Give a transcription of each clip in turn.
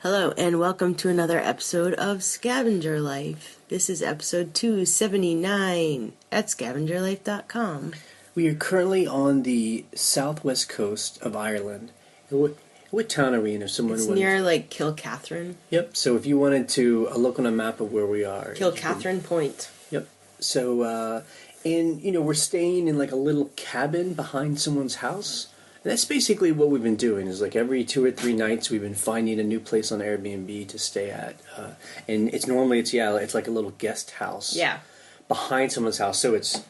Hello, and welcome to another episode of Scavenger Life. This is episode 279 at scavengerlife.com. We are currently on the southwest coast of Ireland. What town are we in? If someone It's wanted near, like, Kilcatherine. Yep, so if you wanted to look on a map of where we are. Kilcatherine Point. Yep. So, we're staying in, like, a little cabin behind someone's house. And that's basically what we've been doing, is like every 2 or 3 nights we've been finding a new place on Airbnb to stay at. And it's like a little guest house. Yeah. Behind someone's house, so it's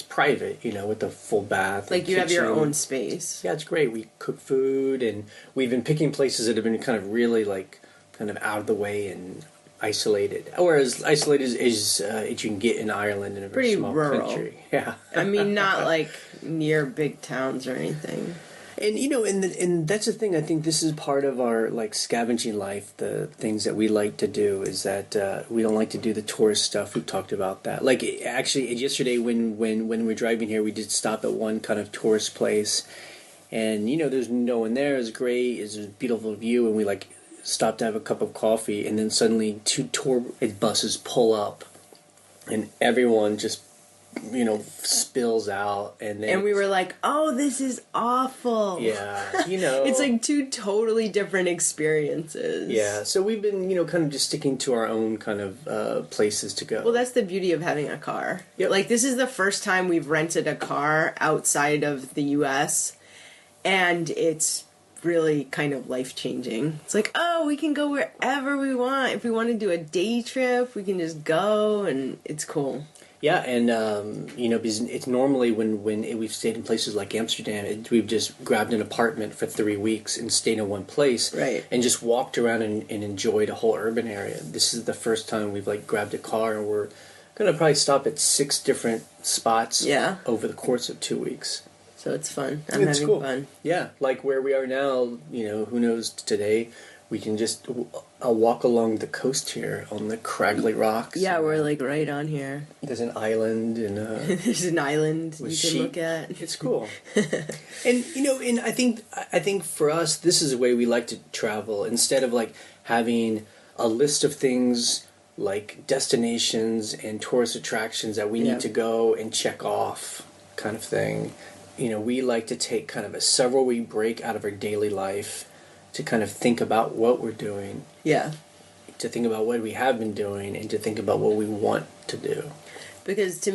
private, with a full bath. Like, you have your own space. Yeah, it's great. We cook food, and we've been picking places that have been kind of really, kind of out of the way and isolated. Or as isolated as you can get in Ireland in a very small country. Yeah. I mean, not, like, near big towns or anything. And, and that's the thing. I think this is part of our, scavenging life. The things that we like to do is that we don't like to do the tourist stuff. We've talked about that. Like, actually, yesterday when we were driving here, we did stop at one kind of tourist place. And, there's no one there. It was great. It was a beautiful view. And we, stopped to have a cup of coffee. And then suddenly 2 tour buses pull up. And everyone just spills out, and we were like, oh, this is awful. Yeah, it's like 2 totally different experiences. Yeah, so we've been, kind of just sticking to our own kind of places to go. Well, that's the beauty of having a car. Yep. Like, this is the first time we've rented a car outside of the U.S., and it's really kind of life-changing. It's like, oh, we can go wherever we want. If we want to do a day trip, we can just go, and it's cool. Yeah, and, because it's normally when we've stayed in places like Amsterdam, we've just grabbed an apartment for 3 weeks and stayed in one place. Right. And just walked around and enjoyed a whole urban area. This is the first time we've, grabbed a car, and we're going to probably stop at 6 different spots over the course of 2 weeks. So it's fun. I'm having cool. fun. Yeah, like where we are now, who knows today. We can just walk along the coast here on the craggly rocks. Yeah, we're right on here. There's an island and there's an island you can look at. It's cool. And and I think for us this is a way we like to travel. Instead of having a list of things like destinations and tourist attractions that we need to go and check off kind of thing. We like to take kind of a several-week break out of our daily life to kind of think about what we're doing. Yeah. To think about what we have been doing and to think about what we want to do. Because to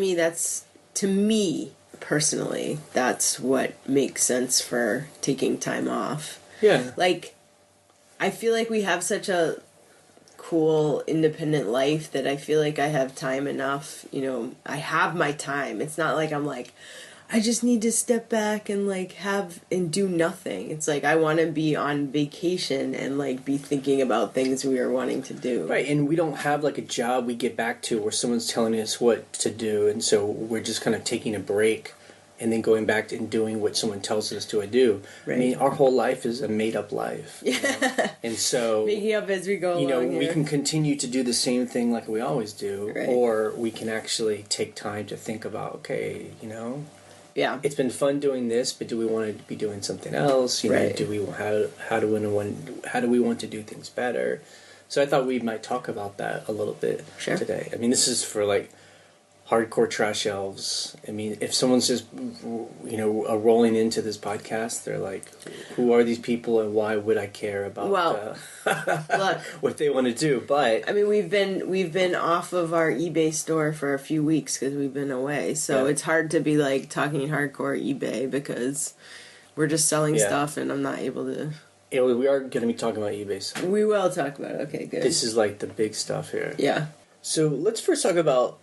me, personally, that's what makes sense for taking time off. Yeah. I feel like we have such a cool, independent life that I feel like I have time enough. I have my time. It's not like I'm like, I just need to step back and have and do nothing. It's like I want to be on vacation and be thinking about things we are wanting to do. Right, and we don't have a job we get back to where someone's telling us what to do, and so we're just kind of taking a break and then going back and doing what someone tells us to do. Right. I mean, our whole life is a made-up life. Yeah. And so making up as we go along we can continue to do the same thing like we always do, right. Or we can actually take time to think about, okay, yeah, it's been fun doing this, but do we want to be doing something else? Right. Do we how do we want to do things better? So I thought we might talk about that a little bit today. I mean, this is for hardcore trash elves. I mean, if someone's just rolling into this podcast, they're like, who are these people and why would I care about look, what they want to do? But I mean, we've been off of our eBay store for a few weeks because we've been away, so it's hard to be talking hardcore eBay because we're just selling stuff and I'm not able to. Yeah, we are going to be talking about eBay soon. We will talk about it. Okay, good. This is the big stuff here. Yeah. So let's first talk about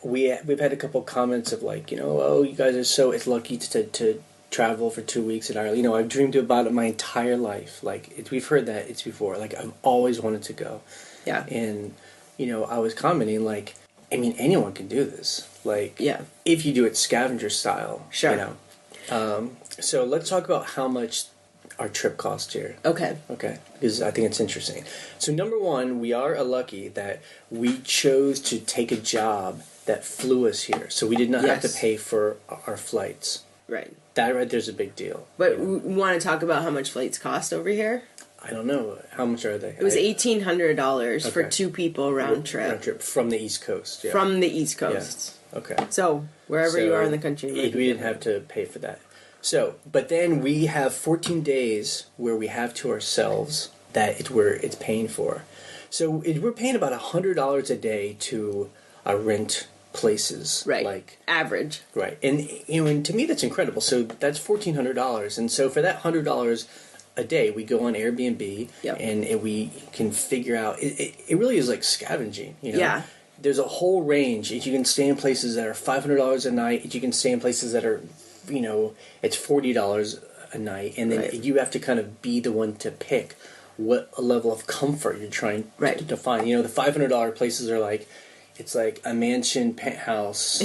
we've had a couple comments of oh, you guys are so lucky to travel for 2 weeks in Ireland. I've dreamed about it my entire life. We've heard that it's before. I've always wanted to go. Yeah. And I was commenting I mean, anyone can do this. If you do it scavenger style. Sure. So let's talk about how much our trip cost here. Okay. Because I think it's interesting. So number one, we are lucky that we chose to take a job that flew us here. So we did not have to pay for our flights. Right. That right there's a big deal. But we want to talk about how much flights cost over here? I don't know. How much are they? It was $1,800 for 2 people round trip. Round trip from the East Coast. Yeah. From the East Coast. Yeah. Okay. So, wherever you are in the country. We didn't have to pay for that. So, but then we have 14 days where we have to ourselves that it's paying for. So we're paying about $100 a day to rent places. Right. Like average. Right. And and to me that's incredible. So that's $1,400. And so for that $100 a day, we go on Airbnb and we can figure out. It really is like scavenging. Yeah. There's a whole range. You can stay in places that are $500 a night. You can stay in places that are, it's $40 a night, and then you have to kind of be the one to pick what level of comfort you're trying to find. The $500 places are like, it's like a mansion, penthouse,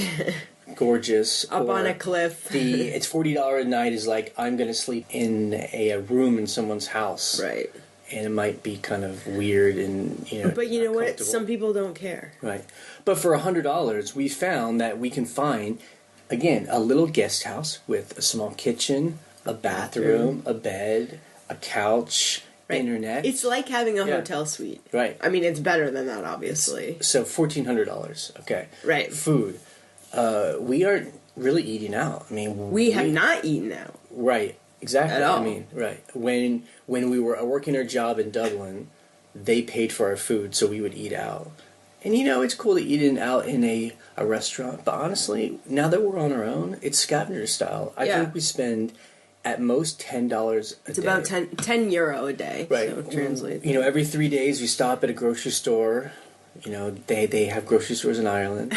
gorgeous, up on a cliff. It's $40 a night is like, I'm going to sleep in a room in someone's house, right? And it might be kind of weird and But you know what? Some people don't care. Right. But for $100, we found that we can find, again, a little guest house with a small kitchen, a bathroom, a bed, a couch, internet. It's like having a hotel suite. Right. I mean, it's better than that, obviously. So $1,400. Okay. Right. Food. We aren't really eating out. I mean, we have not eaten out. Right. Exactly. At all. I mean, right. When we were working our job in Dublin, they paid for our food, so we would eat out. And it's cool to eat out in a restaurant. But honestly, now that we're on our own, it's scavenger style. I think we spend at most $10 a day. It's about 10 euro a day. Right. So translate. Every 3 days we stop at a grocery store. They have grocery stores in Ireland.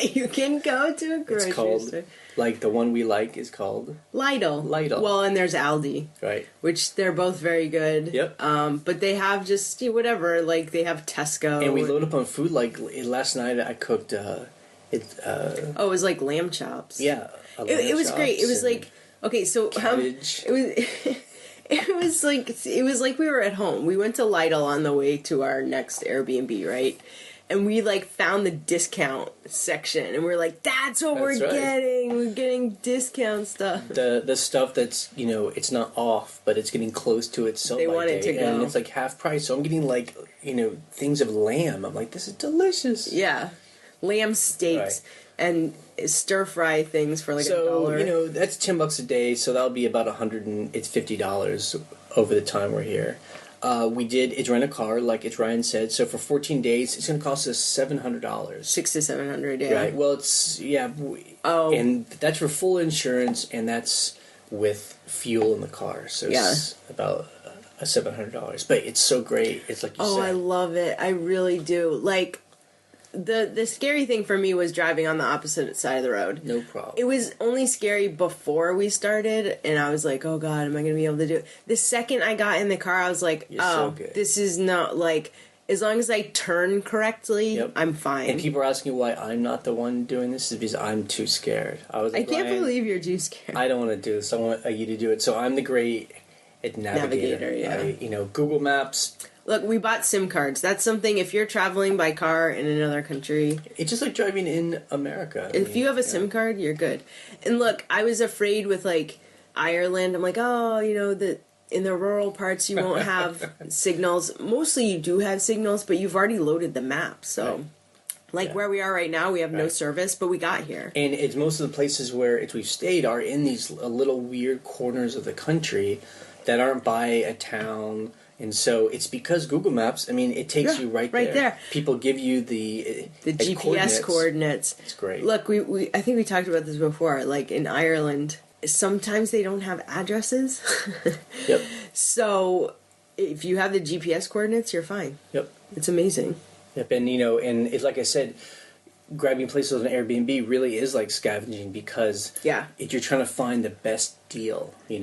You can go to a grocery store. Like the one we like is called Lidl. Well, and there's Aldi. Right. Which they're both very good. Yep. But they have just whatever. Like they have Tesco. And we load up on food. Like last night I cooked. It was like lamb chops. Yeah. It was great. It was like so cabbage. it was. It was like we were at home. We went to Lidl on the way to our next Airbnb, right? And we found the discount section, and we're like, "That's what we're getting. We're getting discount stuff." The stuff that's it's not off, but it's getting close to its sell-by date. They want it to go, and it's like half price. So I'm getting things of lamb. I'm like, this is delicious. Yeah, lamb steaks and stir fry things for $1. So that's $10 a day. So that'll be about it's $50 over the time we're here. It's rent a car, like it's Ryan said. So for 14 days, it's going to cost us $700. $600 to $700, yeah. Right. Well, and that's for full insurance, and that's with fuel in the car. So it's about $700. But it's so great. It's like you said. Oh, I love it. I really do. The scary thing for me was driving on the opposite side of the road. No problem. It was only scary before we started, and I was like, oh God, am I going to be able to do it? The second I got in the car, I was like, this is not, as long as I turn correctly, I'm fine. And people are asking why I'm not the one doing this is because I'm too scared. I can't believe you're too scared. I don't want to do this. I want you to do it. So I'm the great navigator. Yeah. Google Maps. Look, we bought SIM cards. That's something, if you're traveling by car in another country... It's just like driving in America. If you have a SIM card, you're good. And look, I was afraid with, Ireland. I'm like, in the rural parts you won't have signals. Mostly you do have signals, but you've already loaded the map. So, where we are right now, we have no service, but we got here. And it's most of the places where we've stayed are in these little weird corners of the country that aren't by a town... And so it's because Google Maps, it takes you right there. People give you the GPS coordinates. It's great. Look, I think we talked about this before. In Ireland, sometimes they don't have addresses. Yep. So if you have the GPS coordinates, you're fine. Yep. It's amazing. Yep. And and it's like I said, grabbing places on Airbnb really is like scavenging because you're trying to find the best deal, we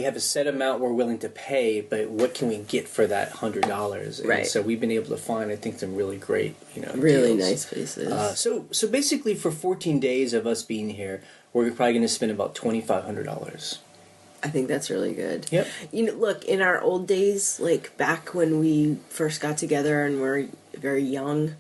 have a set amount we're willing to pay, but what can we get for that $100? And so we've been able to find, I think, some really great, really deals. nice places. So basically for 14 days of us being here, we're probably going to spend about $2,500. I think that's really good. Yep. Look, in our old days, back when we first got together and were very young,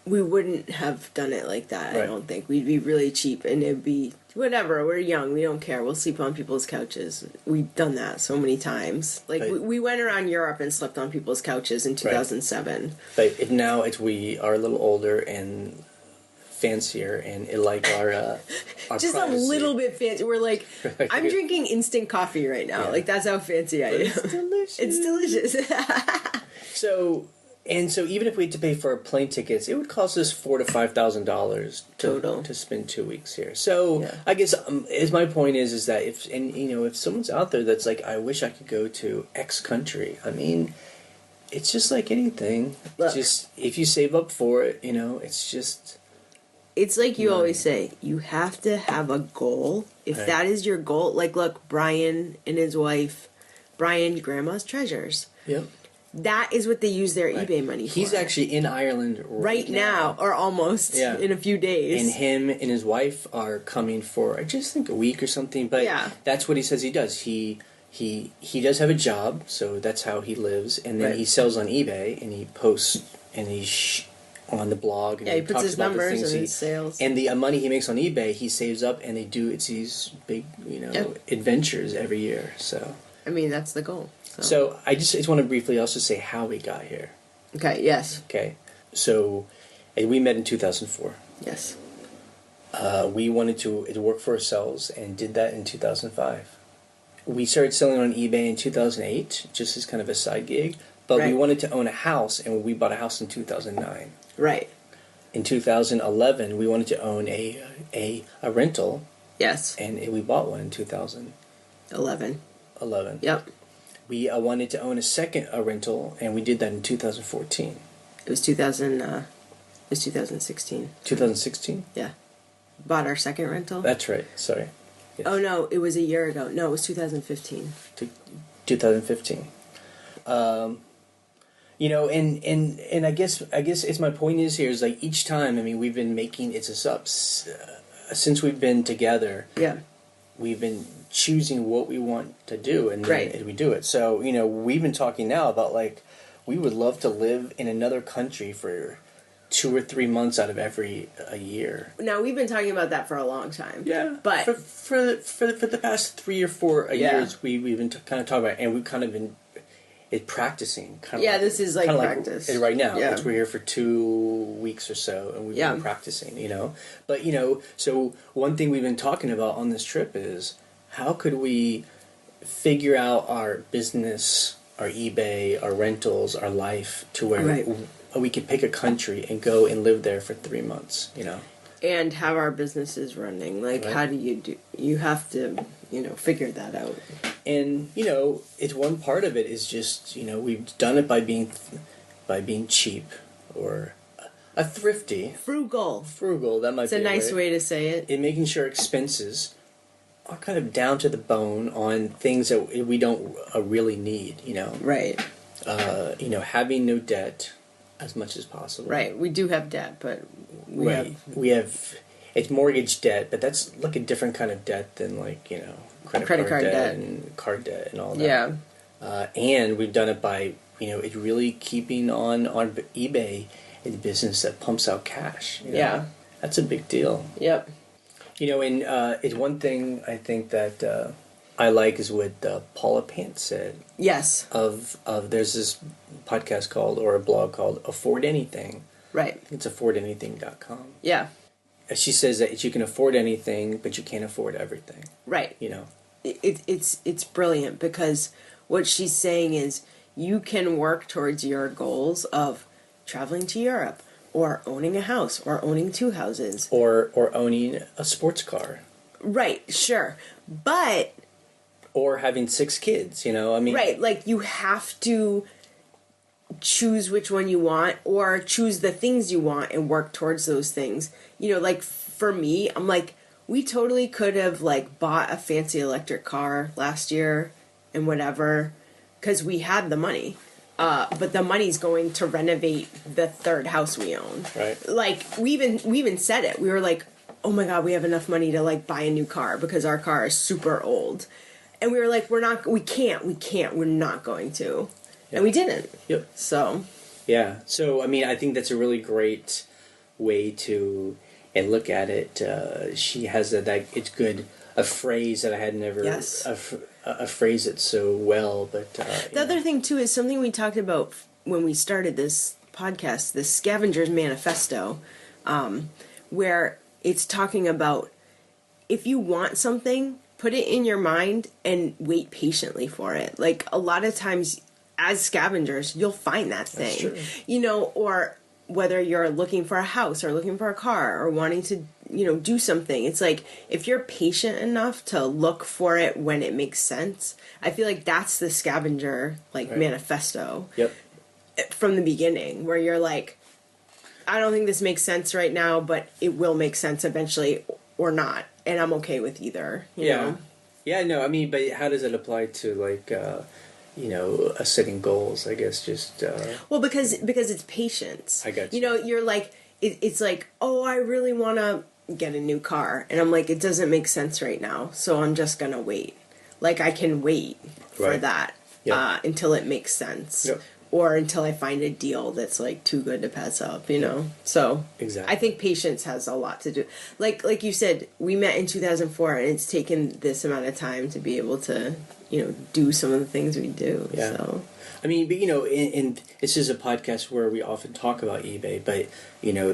we wouldn't have done it like that. Right. I don't think we'd be really cheap, and it'd be whatever. We're young. We don't care. We'll sleep on people's couches. We've done that so many times. Like Right. we went around Europe and slept on people's couches in 2007. But now we are a little older and fancier, and it like our Just privacy. a little bit fancy. We're like, I'm drinking instant coffee right now. Yeah. Like that's how fancy I am. It's delicious. It's delicious. So even if we had to pay for our plane tickets, it would cost us $4,000 to $5,000 Total to spend 2 weeks here. So Yeah. I guess my point is that if someone's out there that's like, I wish I could go to X country. I mean, it's just like anything. Look. It's just if you save up for it, it's just. It's like you always say, you have to have a goal. If Right. that is your goal, like look, Brian and his wife, Brian, Grandma's Treasures. Yep. That is what they use their Right. eBay money for. He's actually in Ireland right now, or almost Yeah. in a few days. And him and his wife are coming for, I just think, a week or something. But Yeah. that's what he says he does. He does have a job, so that's how he lives. And then Right. he sells on eBay, and he posts, and he's on the blog. And Yeah, he puts talks his about the numbers things and his sales. And the money he makes on eBay, he saves up, and it's these big, Yep. adventures every year. So I mean, that's the goal. so I just want to briefly also say how we got here. Okay, yes. Okay, so we met in 2004. Yes. We wanted to work for ourselves and did that in 2005. We started selling on eBay in 2008, just as kind of a side gig. But we Right. wanted to own a house, and we bought a house in 2009. Right. In 2011, we wanted to own a rental, Yes. and we bought one in 2011. 11. Yep. We wanted to own a rental, and we did that in 2014. It was 2016. 2016? Yeah. Bought our second rental. That's right. Sorry. Yes. Oh no, it was a year ago. No, it was 2015. 2015. And I guess it's my point is like each time. I mean, we've been making since we've been together. Yeah. We've been choosing what we want to do, and then Right. we do it. So we've been talking now about like we would love to live in another country for 2 or 3 months out of every a year. Now we've been talking about that for a long time. Yeah, But for the past 3 or 4 Yeah. years, we've been kind of talking about, it, and we've kind of been practicing. Kind of Yeah, this is like kind of practice. right now. Yeah. We're here for 2 weeks or so, and we've Yeah. been practicing. But so one thing we've been talking about on this trip is how could we figure out our business, our eBay, our rentals, our life to where Right. we could pick a country and go and live there for 3 months. and have our businesses running. Like, Right. how do you do? You have to, figure that out. And it's one part of it is just we've done it by being cheap or a thrifty, Frugal. frugal. That might It's be a nice way to say it. in making sure expenses are kind of down to the bone on things that we don't really need. Right. Having no debt as much as possible. Right. We do have debt, but We have it's mortgage debt, but that's like a different kind of debt than like credit card debt and card debt and all that. Yeah. And we've done it by it's really keeping on eBay a business that pumps out cash. Yeah. That's a big deal. Yep. And it's one thing I think that I like is what Paula Pant said. Yes. Of there's this podcast called or a blog called Afford Anything. Right. It's affordanything.com. Yeah. She says that you can afford anything, but you can't afford everything. Right. You know. It's brilliant because what she's saying is you can work towards your goals of traveling to Europe or owning a house or owning 2 houses Or owning a sports car. Right, sure. But Or having 6 kids, I mean. right, like you have to choose which one you want or choose the things you want and work towards those things. Like for me, I'm like, we totally could have like bought a fancy electric car last year and whatever because we had the money. But the money's going to renovate the 3rd house we own. Right. Like we even said it. We were like, oh my God, we have enough money to like buy a new car because our car is super old. And we were like, we're not going to. Yeah. And we didn't. Yep. So. Yeah. So, I mean, I think that's a really great way to and look at it. She has that it's good. A phrase that I had never Yes. a phrase it so well, but The other thing too is something we talked about when we started this podcast, the Scavengers Manifesto, where it's talking about if you want something, put it in your mind and wait patiently for it. Like a lot of times as scavengers, you'll find that thing, or whether you're looking for a house or looking for a car or wanting to, do something. It's like, if you're patient enough to look for it when it makes sense, I feel like that's the scavenger, manifesto. Yep. From the beginning, where you're like, I don't think this makes sense right now, but it will make sense eventually or not. And I'm okay with either, you know? Yeah, no, I mean, but how does it apply to, setting goals, I guess, just... Well, because it's patience. I got you. You're like, it's like, oh, I really want to get a new car. And I'm like, it doesn't make sense right now, so I'm just going to wait. Like, I can wait for that until it makes sense. Yep. Or until I find a deal that's like too good to pass up, So exactly. I think patience has a lot to do. Like you said, we met in 2004, and it's taken this amount of time to be able to, do some of the things we do. Yeah. So. I mean, but and this is a podcast where we often talk about eBay, but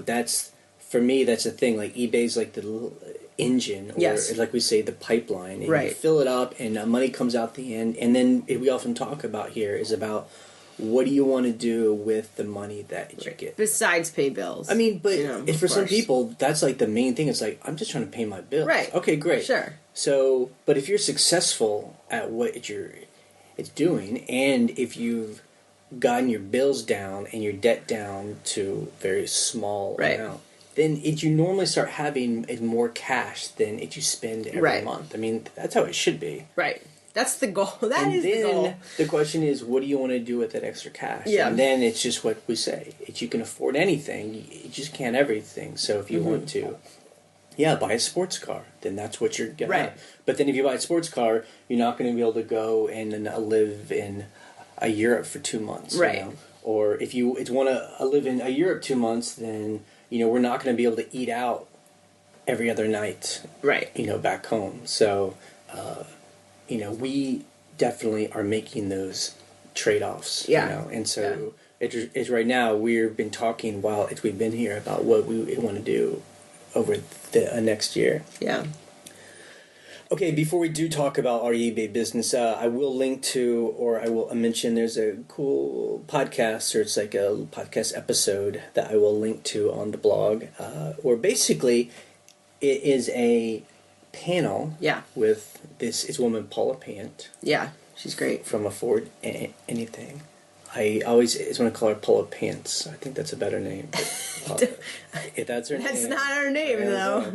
that's for me. That's the thing. Like eBay's like the little engine, or like we say, the pipeline. And you fill it up, and money comes out the end. And then we often talk about here is about, what do you want to do with the money that you get? Besides pay bills. I mean, but for some people, that's like the main thing. It's like, I'm just trying to pay my bills. Right. Okay, great. Sure. So, but if you're successful at what it's doing, and if you've gotten your bills down and your debt down to a very small amount, then you normally start having more cash than you spend every month. I mean, that's how it should be. Right. That's the goal. That is the goal. The question is, what do you want to do with that extra cash? Yeah. And then it's just what we say. If you can afford anything, you just can't everything. So if you want to, buy a sports car, then that's what you're going to have. But then if you buy a sports car, you're not going to be able to go and live in Europe for 2 months. Right. Or if you want to live in Europe 2 months, then, we're not going to be able to eat out every other night. Right. Back home. So... we definitely are making those trade-offs. Yeah. And so it's right now we've been talking while we've been here about what we want to do over the next year. Yeah. Okay, before we do talk about our eBay business, I will link to, or I will mention, there's a cool podcast, or it's like a podcast episode that I will link to on the blog, where basically it is a panel with this woman, Paula Pant. Yeah, she's great. From Afford Anything. I always want to call her Paula Pants. I think that's a better name. If that's her name. That's not her name, though.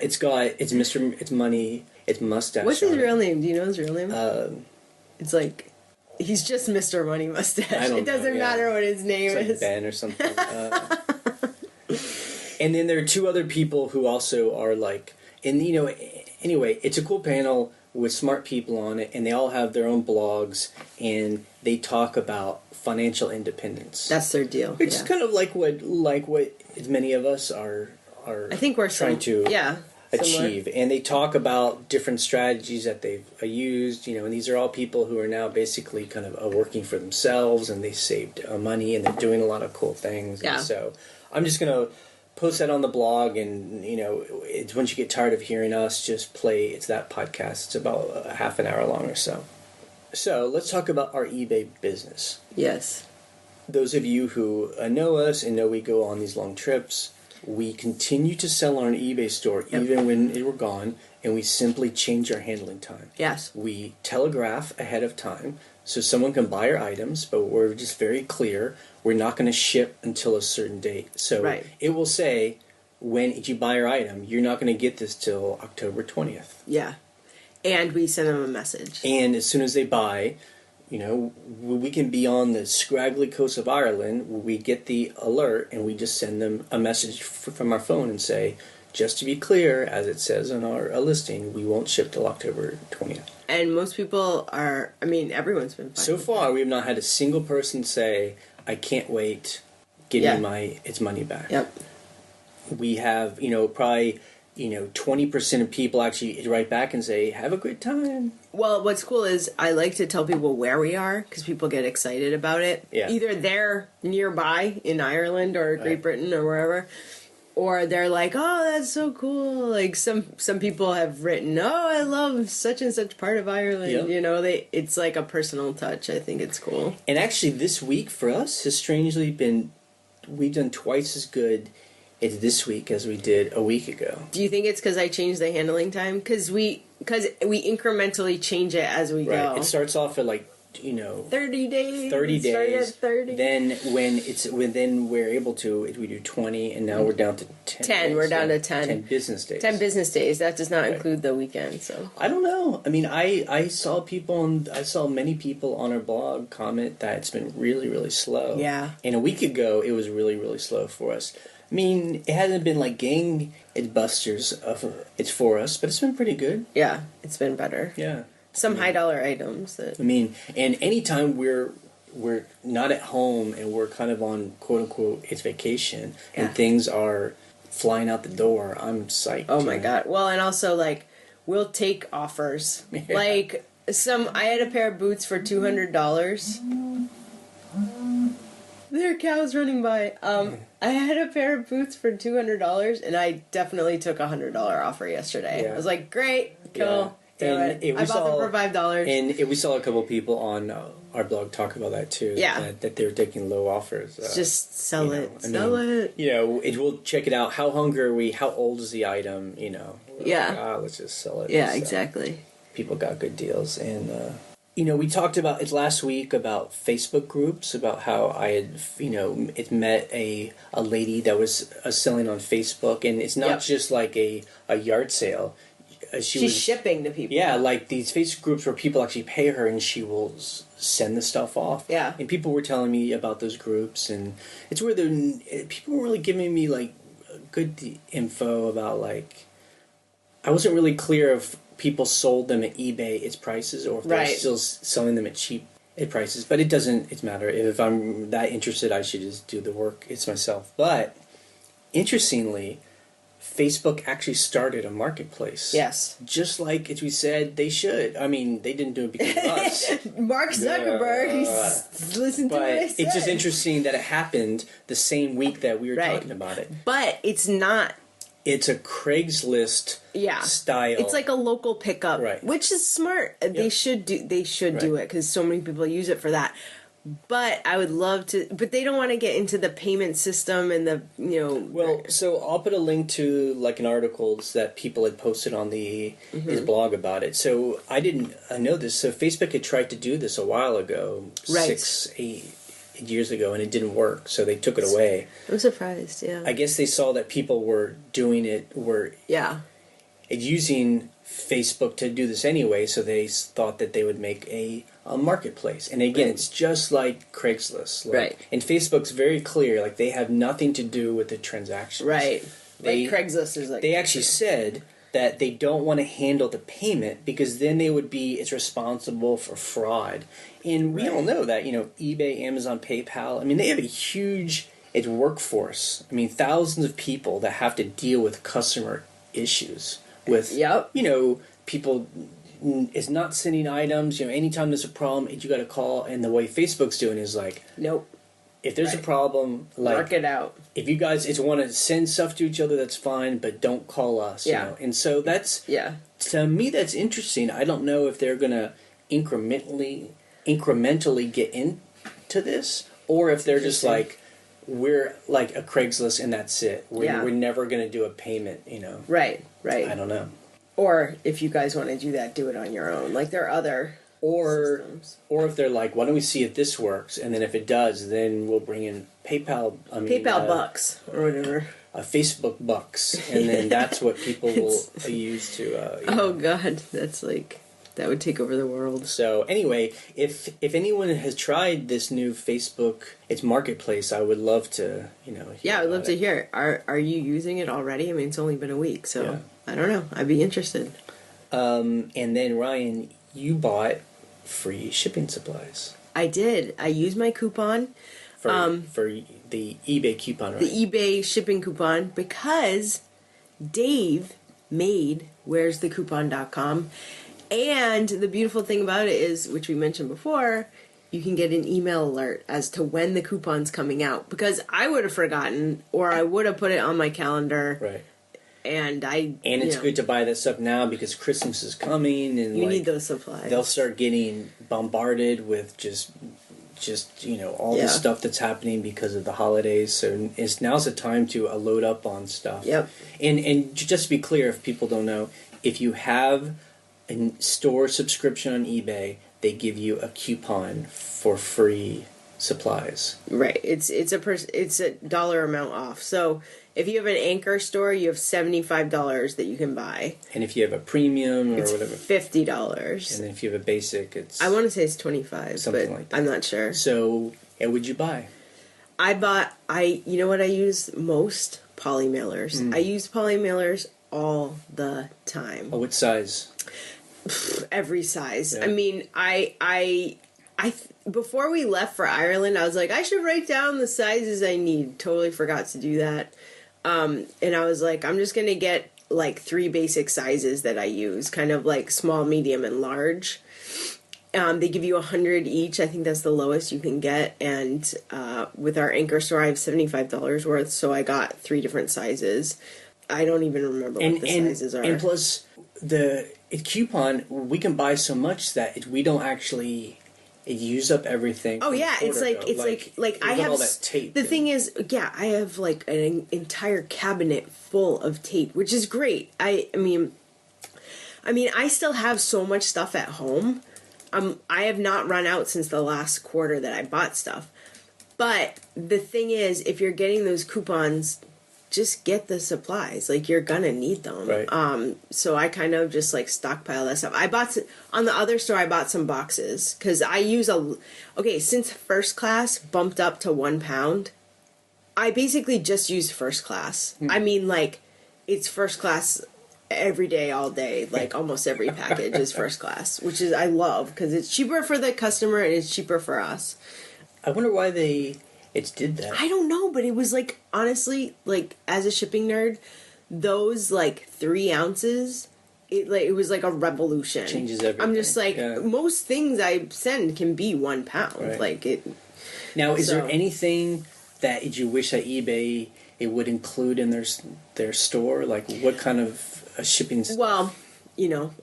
It's Money, it's Mustache. What's his real name? Do you know his real name? It's like, he's just Mr. Money Mustache. It doesn't matter what his name is. Like Ben or something. And then there are two other people who also are like, and anyway, it's a cool panel with smart people on it, and they all have their own blogs, and they talk about financial independence. That's their deal. Which is kind of like what as many of us are. I think we're trying to achieve, similar. And they talk about different strategies that they've used. And these are all people who are now basically kind of working for themselves, and they saved money, and they're doing a lot of cool things. Yeah. And so I'm just gonna post that on the blog, and it's once you get tired of hearing us, just play. It's that podcast. It's about a half an hour long or so. So let's talk about our eBay business. Yes. Those of you who know us and know we go on these long trips, we continue to sell on our eBay store even when we're gone, and we simply change our handling time. Yes. We telegraph ahead of time so someone can buy our items, but we're just very clear. We're not going to ship until a certain date. So it will say, when you buy our item, you're not going to get this till October 20th. Yeah. And we send them a message. And as soon as they buy, we can be on the scraggly coast of Ireland where we get the alert, and we just send them a message from our phone and say, just to be clear, as it says on our listing, we won't ship till October 20th. And most people are, everyone's been fine. So far, we've not had a single person say, I can't wait, give me its money back. Yep. we have, probably, 20% of people actually write back and say, have a good time. Well, what's cool is I like to tell people where we are because people get excited about it. Yeah. Either they're nearby in Ireland or Great Britain or wherever, or they're like, "Oh, that's so cool!" Like some people have written, "Oh, I love such and such part of Ireland." Yep. It's like a personal touch. I think it's cool. And actually, this week for us has strangely been, we've done twice as good this week as we did a week ago. Do you think it's because I changed the handling time? Because we incrementally change it as we go. It starts off at 30 days. 30 days. 30. Then then we're able to, we do 20, and now we're down to 10. 10. We're down to 10. 10 business days. 10 business days. That does not include the weekend. So I don't know. I mean, I saw many people on our blog comment that it's been really, really slow. Yeah. And a week ago, it was really, really slow for us. I mean, it hasn't been like gangbusters it's for us, but it's been pretty good. yeah, it's been better. Yeah. Some high dollar items that. I mean, and anytime we're not at home and we're kind of on quote unquote it's vacation and things are flying out the door, I'm psyched. Oh my god! Well, and also we'll take offers. Yeah. Like I had a pair of boots for $200. There are cows running by. I had a pair of boots for $200, and I definitely took $100 offer yesterday. Yeah. I was like, great, cool. Yeah. Do And it. I bought them for $5. And we saw a couple people on our blog talk about that too. Yeah. That they were taking low offers. Just sell it. It. We'll check it out. How hungry are we? How old is the item? Yeah. Let's just sell it. Yeah, So, exactly. people got good deals. And, we talked about it last week about Facebook groups, about how I had, met a lady that was selling on Facebook. And it's not just like a yard sale. She's shipping to people. Yeah, like these Facebook groups where people actually pay her and she will send the stuff off. Yeah. And people were telling me about those groups, and it's where people were really giving me good info about I wasn't really clear if people sold them at eBay its prices or if they're still selling them at cheap prices. But it doesn't matter. If I'm that interested, I should just do the work. It's myself. But interestingly, Facebook actually started a marketplace. Yes. Just like, as we said, they should. I mean, they didn't do it because of us. Mark Zuckerberg, listen to what I said. It's just interesting that it happened the same week that we were talking about it. But it's not. It's a Craigslist style. It's like a local pickup, which is smart. Yep. They should do it because so many people use it for that. But I would love to. But they don't want to get into the payment system and the Well, so I'll put a link to an article that people had posted on his blog about it. So I didn't know this. So Facebook had tried to do this a while ago, 6-8 years ago, and it didn't work. So they took it away. I'm surprised. Yeah. I guess they saw that people were doing it. Using Facebook to do this anyway, so they thought that they would make a marketplace. And again, it's just like Craigslist. And Facebook's very clear, they have nothing to do with the transactions. Right. Craigslist is They actually said that they don't want to handle the payment because then it's responsible for fraud. And we all know that, eBay, Amazon, PayPal, I mean, they have a huge workforce. I mean, thousands of people that have to deal with customer issues. With people is not sending items. Anytime there's a problem, you got to call. And the way Facebook's doing is nope. If there's a problem, work it out. If you guys want to send stuff to each other, that's fine, but don't call us. And so that's to me that's interesting. I don't know if they're gonna incrementally get into this, or if they're just we're like a Craigslist and that's it. We're never going to do a payment, Right. I don't know. Or if you guys want to do that, do it on your own. There are other systems. Or if they're why don't we see if this works, and then if it does, then we'll bring in PayPal. PayPal bucks or whatever. Facebook bucks, and then that's what people will use to. Oh God, that's that would take over the world. So anyway, if anyone has tried this new Facebook, its marketplace, I would love to, I would love to hear. Are you using it already? I mean, it's only been a week, so I don't know. I'd be interested. And then Ryan, you bought free shipping supplies. I did. I used my coupon. for the eBay coupon, right? The eBay shipping coupon, because Dave made where'sthecoupon.com. And the beautiful thing about it is, which we mentioned before, you can get an email alert as to when the coupon's coming out. Because I would have forgotten, or I would have put it on my calendar. Right. And it's good to buy that stuff now because Christmas is coming, and you need those supplies. They'll start getting bombarded with just all the stuff that's happening because of the holidays. So now's the time to load up on stuff. Yep. And just to be clear, if people don't know, if you have a store subscription on eBay, they give you a coupon for free supplies. Right. It's a dollar amount off. So if you have an Anchor store, you have $75 that you can buy. And if you have a premium or it's whatever, $50. And then if you have a basic, it's I want to say it's 25, something but like that. I'm not sure. So, what would you buy? You know what I use most? Poly mailers. I use poly mailers all the time. Oh, what size? Every size. Yeah. I mean, before we left for Ireland, I was like, I should write down the sizes I need. Totally forgot to do that. And I was like, I'm just going to get like 3 basic sizes that I use, kind of like small, medium, and large. They give you 100 each. I think that's the lowest you can get. And with our Anchor store, I have $75 worth, so I got 3 different sizes. I don't even remember what the sizes are. And plus, the coupon, we can buy so much that we don't actually use up everything. Oh yeah, it's like I have all that tape. The thing is, I have like an entire cabinet full of tape, which is great. I mean, I still have so much stuff at home. I have not run out since the last quarter that I bought stuff. But the thing is, if you're getting those coupons, just get the supplies. Like, you're gonna need them. Right. So I kind of just like stockpile that stuff. On the other store, I bought some boxes because I use since First Class bumped up to £1, I basically just use First Class. I mean, like, it's First Class every day, all day. Like, almost every package is First Class, which is I love because it's cheaper for the customer and it's cheaper for us. I wonder why it did that. I don't know, but it was like, honestly, like, as a shipping nerd, those like 3 ounces, it was like a revolution. Changes everything. I'm just like, most things I send can be £1. Right. Like it. Now, is there anything that you wish that eBay it would include in their store? Like, what kind of shipping? Well,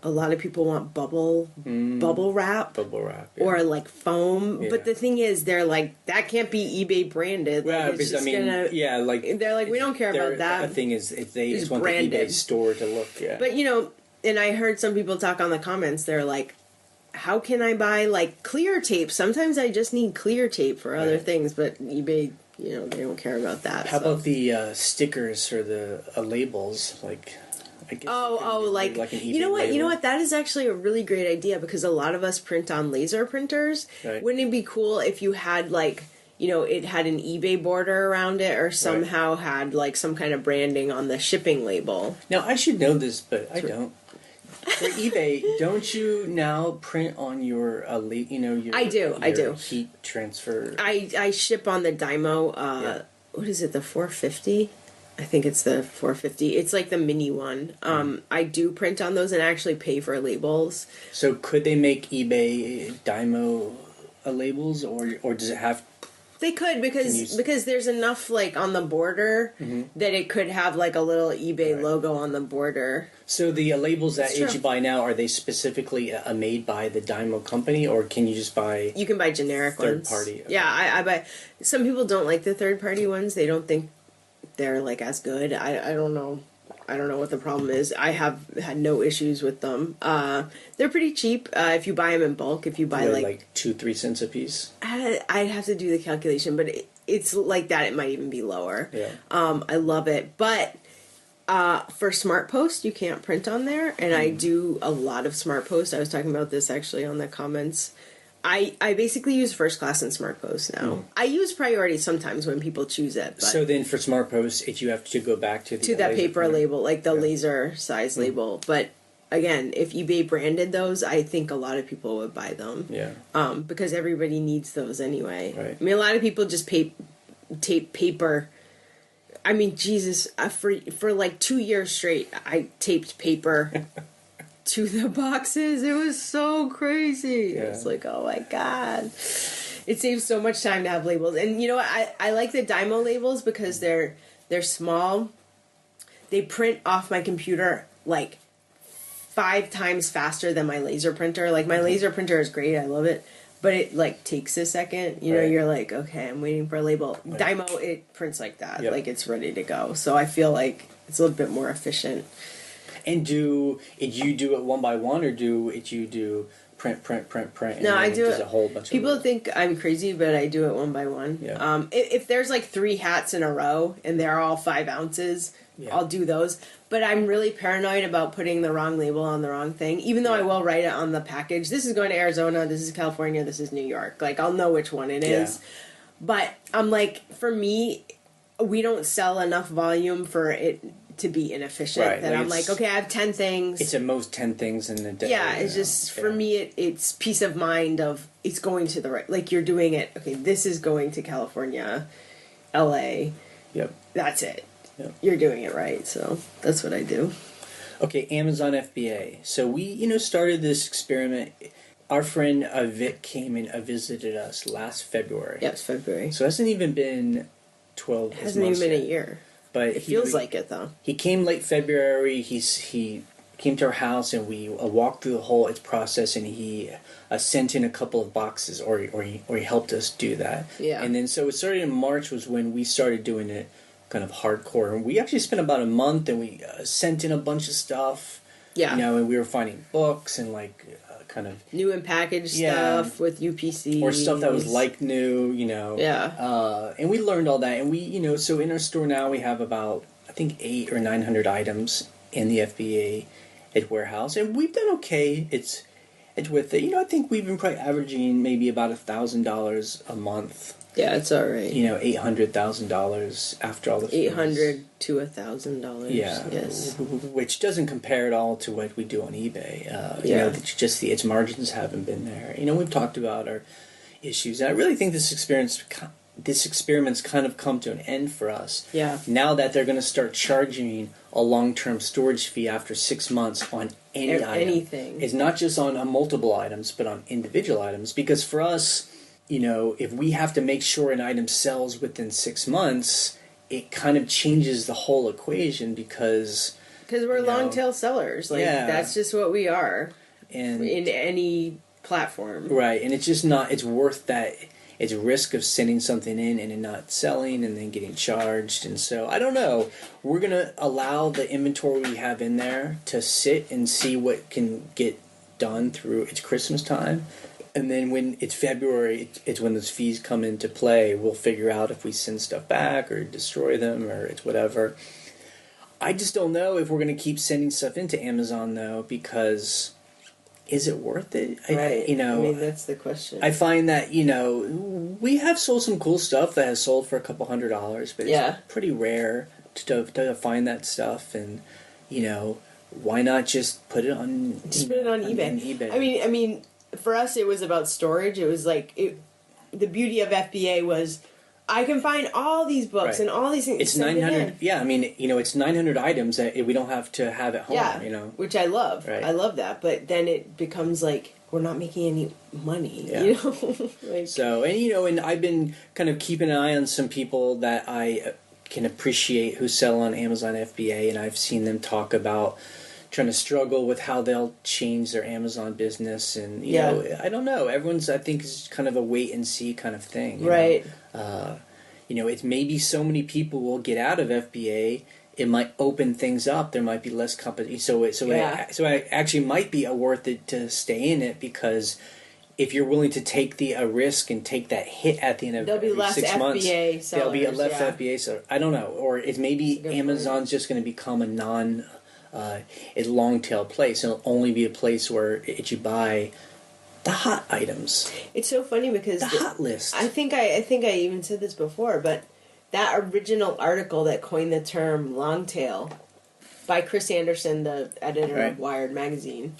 a lot of people want bubble wrap. Bubble wrap. Yeah. Or like foam. Yeah. But the thing is, they're like, that can't be eBay branded. Yeah, like, because they're like, we don't care about that. The thing is, they just want branded. The eBay store to look. Yeah. But and I heard some people talk on the comments. They're like, how can I buy like clear tape? Sometimes I just need clear tape for other things, but eBay, they don't care about that. How about the stickers or the labels? Like, I guess like an eBay you know what? label. You know what? That is actually a really great idea because a lot of us print on laser printers. Right. Wouldn't it be cool if you had like, it had an eBay border around it, or somehow had like some kind of branding on the shipping label? Now I should know this, but I don't. For eBay, don't you now print on your your I do heat transfer? I ship on the Dymo. What is it? The 450. I think it's the 450. It's like the mini one. I do print on those and actually pay for labels. So could they make eBay Dymo labels, or does it have? They could because there's enough like on the border that it could have like a little eBay logo on the border. So the labels that you buy now, are they specifically made by the Dymo company, or can you just buy? You can buy generic third ones. Party. Okay. Yeah, I buy. Some people don't like the third party ones. They don't think they're like as good. I don't know. I don't know what the problem is. I have had no issues with them. They're pretty cheap if you buy them in bulk. If you buy like 2-3 cents a piece. I'd have to do the calculation, but it's like that. It might even be lower. Yeah. I love it, but for Smart Post, you can't print on there, and I do a lot of Smart Post. I was talking about this actually on the comments. I basically use First Class and Smart Post now. I use Priority sometimes when people choose it. But so then for Smart Post, if you have to go back to that paper label, like the laser size label. But again, if eBay branded those, I think a lot of people would buy them. Yeah. Because everybody needs those anyway. Right. I mean, a lot of people just tape paper. I mean, Jesus, for like 2 years straight, I taped paper to the boxes. It was so crazy. Yeah. It's like, oh my God. It saves so much time to have labels. And you know what? I like the Dymo labels because they're small. They print off my computer like 5 times faster than my laser printer. Like, my laser printer is great. I love it. But it, like, takes a second. You know, Right. you're like, okay, I'm waiting for a label. Right. Dymo, it prints like that. Yep. Like, it's ready to go. So I feel like it's a little bit more efficient. And do you do it one by one, or do you do print, and No, then I do just it. a whole bunch People of think I'm crazy, but I do it one by one. Yeah. If there's like 3 hats in a row and they're all 5 ounces, Yeah. I'll do those. But I'm really paranoid about putting the wrong label on the wrong thing, even though I will write it on the package. This is going to Arizona, this is California, this is New York. Like, I'll know which one it is. But I'm like, for me, we don't sell enough volume for it to be inefficient. Right, That like I'm like, okay, I have 10 things. It's at most 10 things in a day. Yeah, it's just, for me, it's peace of mind of it's going to the right, like, you're doing it, okay, this is going to California, LA, Yep. that's it. Yep. You're doing it right, so that's what I do. Okay, Amazon FBA. So we, started this experiment. Our friend Vic came and visited us last February. Yeah, it's February. So it hasn't even been 12 It hasn't even been a year. But It feels like it, though. He came late February. He came to our house and we walked through the whole process, and he sent in a couple of boxes, or he helped us do that. Yeah. And then so it started in March was when we started doing it kind of hardcore. And we actually spent about a month, and we sent in a bunch of stuff. Yeah. And we were finding books and kind of New and packaged stuff with UPC. or stuff that was like new, Yeah. and we learned all that, and we, so in our store now we have about, I think, 800 or 900 items in the FBA at warehouse, and we've done okay. It's with it. I think we've been probably averaging maybe about $1,000 a month. Yeah, it's all right. $800,000 after all the fees. $800 to $1,000. Yeah, Yes. which doesn't compare at all to what we do on eBay. Its margins haven't been there. We've talked about our issues, and I really think this experiment's kind of come to an end for us. Yeah. Now that they're going to start charging a long-term storage fee after 6 months on any item. Anything. It's not just on multiple items, but on individual items. Because for us, if we have to make sure an item sells within 6 months, it kind of changes the whole equation because we're long tail sellers. Like, that's just what we are. And in any platform. Right, and it's just not, it's worth that. It's risk of sending something in and it not selling and then getting charged. And so, I don't know. We're going to allow the inventory we have in there to sit and see what can get done through it's Christmas time. And then when it's February, it's when those fees come into play. We'll figure out if we send stuff back or destroy them or it's whatever. I just don't know if we're going to keep sending stuff into Amazon, though, because is it worth it? Right. I mean, that's the question. I find that, we have sold some cool stuff that has sold for a couple $100s, but it's pretty rare to find that stuff. And, why not just put it on eBay? I mean, for us, it was about storage. It was like, the beauty of FBA was, I can find all these books and all these things. It's 900. Yeah, I mean, it's 900 items that we don't have to have at home. Yeah, which I love. Right. I love that. But then it becomes like we're not making any money. Yeah. Like, so, and I've been kind of keeping an eye on some people that I can appreciate who sell on Amazon FBA, and I've seen them talk about trying to struggle with how they'll change their Amazon business, and I don't know. Everyone's, I think, is kind of a wait and see kind of thing, right? It's maybe so many people will get out of FBA, it might open things up. There might be less company, so it actually might be worth it to stay in it, because if you're willing to take the risk and take that hit at the end of every 6 months, there'll be a less FBA. So I don't know, or it's maybe Amazon's just going to become a long tail place, and it'll only be a place where you buy the hot items. It's so funny because the hot list. I think I even said this before, but that original article that coined the term long tail by Chris Anderson, the editor Right. of Wired magazine.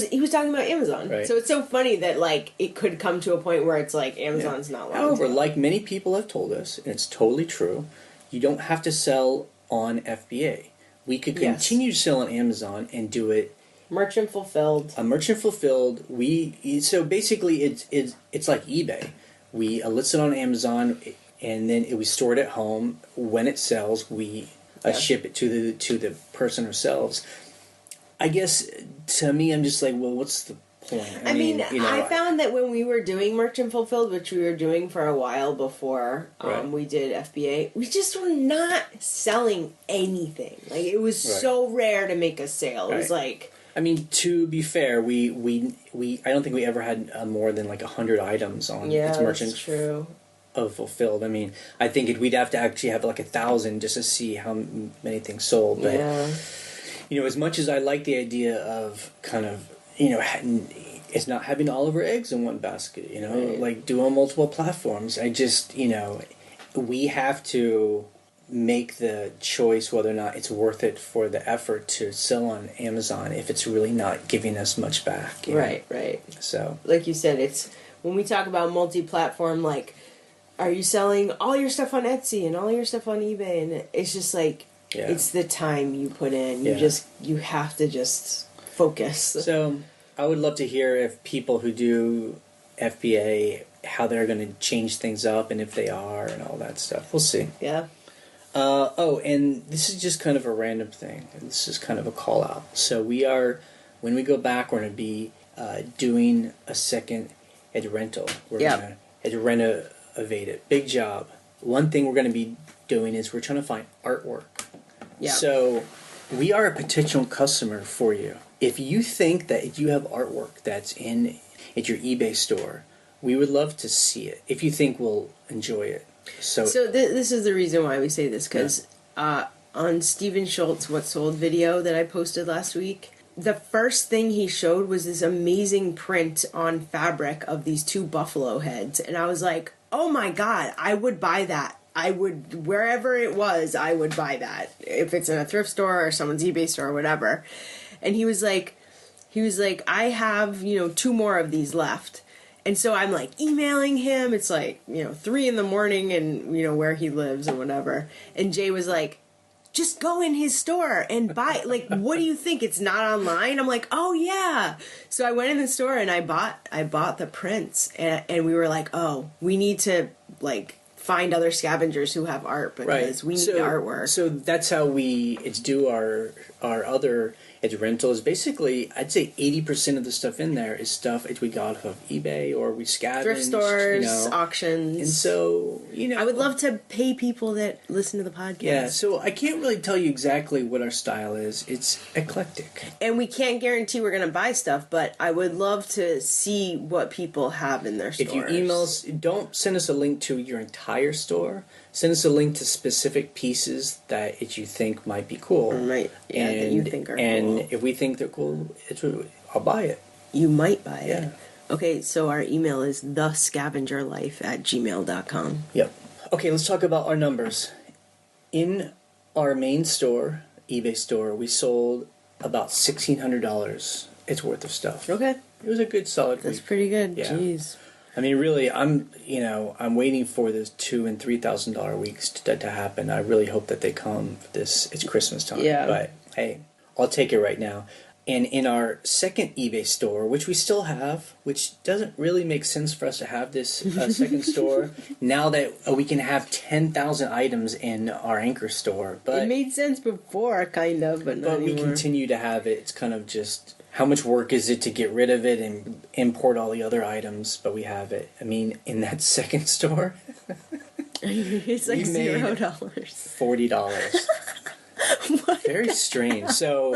He was talking about Amazon. Right. So it's so funny that like it could come to a point where it's like Amazon's not long However, tail. like many people have told us, and it's totally true, you don't have to sell on FBA. We could continue to sell on Amazon and do it merchant fulfilled. merchant fulfilled. So basically it's like eBay. We list it on Amazon, and then we store it at home. When it sells, we ship it to the person ourselves. I guess to me, I'm just like, well, what's the point? I mean, I found that when we were doing merchant fulfilled, which we were doing for a while before we did FBA, we just were not selling anything. Like it was so rare to make a sale. It was like, I mean, to be fair, we I don't think we ever had more than like 100 items on its merchant. That's true. Of fulfilled. I mean, I think we'd have to actually have like 1,000 just to see how many things sold. But as much as I like the idea of kind of it's not having all of our eggs in one basket. Like do on multiple platforms. I just we have to make the choice whether or not it's worth it for the effort to sell on Amazon if it's really not giving us much back. Right. So, like you said, it's when we talk about multi-platform, like, are you selling all your stuff on Etsy and all your stuff on eBay? And it's just like, it's the time you put in. You have to just focus. So I would love to hear if people who do FBA, how they're going to change things up and if they are and all that stuff. We'll see. Yeah. And this is just kind of a random thing. This is kind of a call out. So when we go back, we're going to be doing a second ed rental. We're going to renovate it. Big job. One thing we're going to be doing is we're trying to find artwork. Yeah. So we are a potential customer for you. If you think that you have artwork that's at your eBay store, we would love to see it. If you think we'll enjoy it. So this is the reason why we say this, because on Steven Schultz's What Sold video that I posted last week, the first thing he showed was this amazing print on fabric of these two buffalo heads. And I was like, oh my God, I would buy that. I would, wherever it was, I would buy that. If it's in a thrift store or someone's eBay store or whatever. And he was like, I have, 2 more of these left. And so I'm like emailing him. It's like, 3 a.m. and, where he lives or whatever. And Jay was like, just go in his store and buy. Like, what do you think? It's not online? I'm like, oh yeah. So I went in the store and I bought the prints. And we were like, oh, we need to find other scavengers who have art because we need artwork. So that's how it's do our other rental is basically, I'd say 80% of the stuff in there is stuff we got off of eBay or we scavenged. Thrift stores, auctions. And so, I would love to pay people that listen to the podcast. Yeah, so I can't really tell you exactly what our style is. It's eclectic. And we can't guarantee we're going to buy stuff, but I would love to see what people have in their stores. If you email us, don't send us a link to your entire store. Send us a link to specific pieces that you think might be cool. Right. Yeah, that you think are cool. And if we think they're cool, I'll buy it. You might buy it. Okay, so our email is thescavengerlife@gmail.com. Yep. Okay, let's talk about our numbers. In our main store, eBay store, we sold about $1,600 its worth of stuff. Okay. It was a good solid week. That's pretty good. Yeah. Jeez. I mean, really, I'm waiting for the $2,000 and $3,000 weeks to happen. I really hope that they come. It's Christmas time. Yeah. But hey, I'll take it right now. And in our second eBay store, which we still have, which doesn't really make sense for us to have this second store, now that we can have 10,000 items in our anchor store. But it made sense before, kind of, but not anymore. We continue to have it. It's kind of just, how much work is it to get rid of it and import all the other items? But we have it. I mean, in that second store, it's like $0. $40. Very strange. So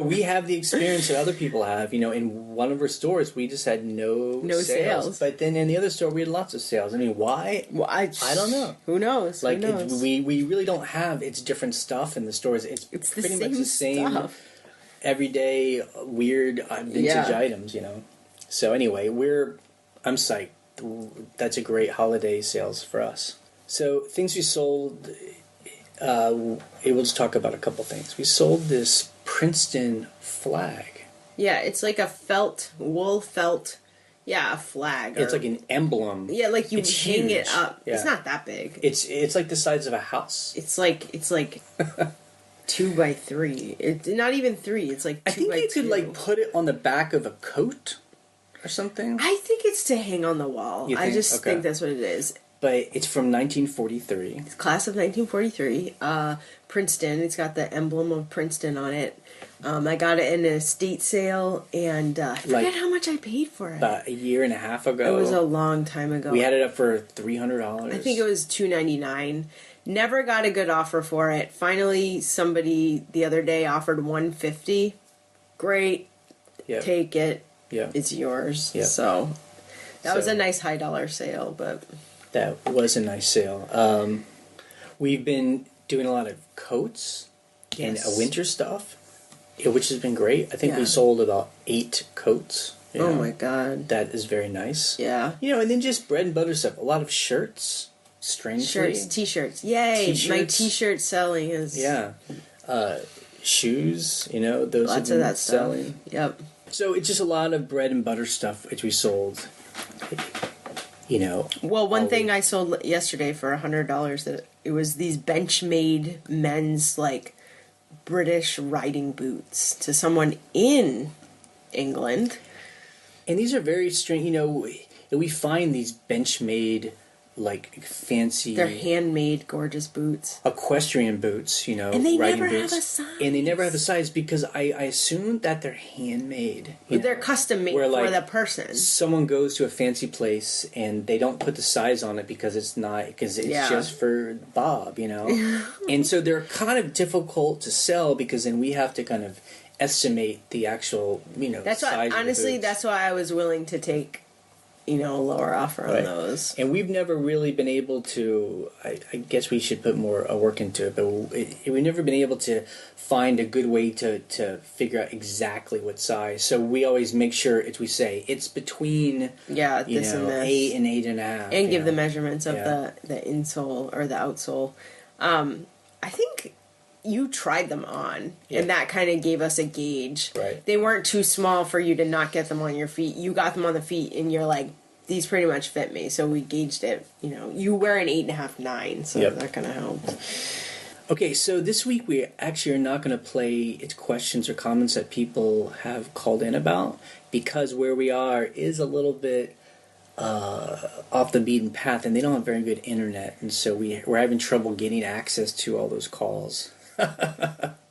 we have the experience that other people have. In one of our stores, we just had no sales. But then in the other store, we had lots of sales. I mean, why? Well, I don't know. Who knows? Like, we really don't have. It's different stuff in the stores. It's pretty much the same stuff. Everyday weird vintage items. So anyway, I'm psyched. That's a great holiday sales for us. So things we sold. we'll just talk about a couple things. We sold this Princeton flag. Yeah, it's like a wool felt, a flag. It's like an emblem. Yeah, like you it's hang huge. it up. Yeah. It's not that big. It's like the size of a house. It's like 2x3. It's not even 3. It's like 2 I think by you 2. could like put it on the back of a coat or something. I think it's to hang on the wall. You I think? just Okay. think that's what it is. But it's from 1943. It's class of 1943. Princeton. It's got the emblem of Princeton on it. I got it in an estate sale, and I forget how much I paid for it. About a year and a half ago. It was a long time ago. We had it up for $300. I think it was $2.99. Never got a good offer for it. Finally, somebody the other day offered $150. Great. Yep. Take it. Yeah. It's yours. Yep. So that was a nice high dollar sale, but that was a nice sale. We've been doing a lot of coats and winter stuff, which has been great. I think we sold about 8 coats. Oh my god. That is very nice. Yeah. And then just bread and butter stuff. A lot of shirts, strangely. Shirts, t-shirts. Yay! T-shirts. My t-shirt selling is... Yeah. Shoes, those lots have of been that selling. stuff. Yep. So it's just a lot of bread and butter stuff which we sold. Well, one thing I sold yesterday for $100, that it was these Benchmade men's like British riding boots to someone in England. And these are very strange. We find these Benchmade, like fancy. They're handmade, gorgeous boots. Equestrian boots, and they riding never boots. have a size. And they never have a size because I assume that they're handmade. They're custom made where, for like, the person. Someone goes to a fancy place and they don't put the size on it because it's just for Bob, And so they're kind of difficult to sell because then we have to kind of estimate the actual, That's size why, of the honestly, boots. that's why I was willing to take, a lower offer on those. And we've never really been able to, I guess we should put more work into it, but we've never been able to find a good way to figure out exactly what size. So we always make sure, it's between, this and this. 8 and 8.5. And give the measurements of the insole or the outsole. I think you tried them on, and that kind of gave us a gauge. Right. They weren't too small for you to not get them on your feet. You got them on the feet, and you're like, these pretty much fit me. So we gauged it. You wear an 8.5, 9, so that kind of helped. Okay, so this week we actually are not going to play it's questions or comments that people have called in about, because where we are is a little bit off the beaten path, and they don't have very good internet, and so we're having trouble getting access to all those calls.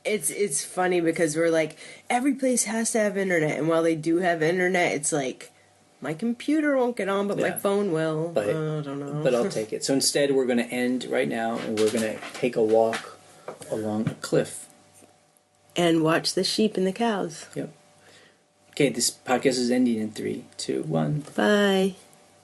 It's funny because we're like, every place has to have internet, and while they do have internet, it's like, my computer won't get on, but my phone will. But, I don't know. But I'll take it. So instead, we're going to end right now, and we're going to take a walk along a cliff. And watch the sheep and the cows. Yep. Okay, this podcast is ending in 3, 2, 1. Bye.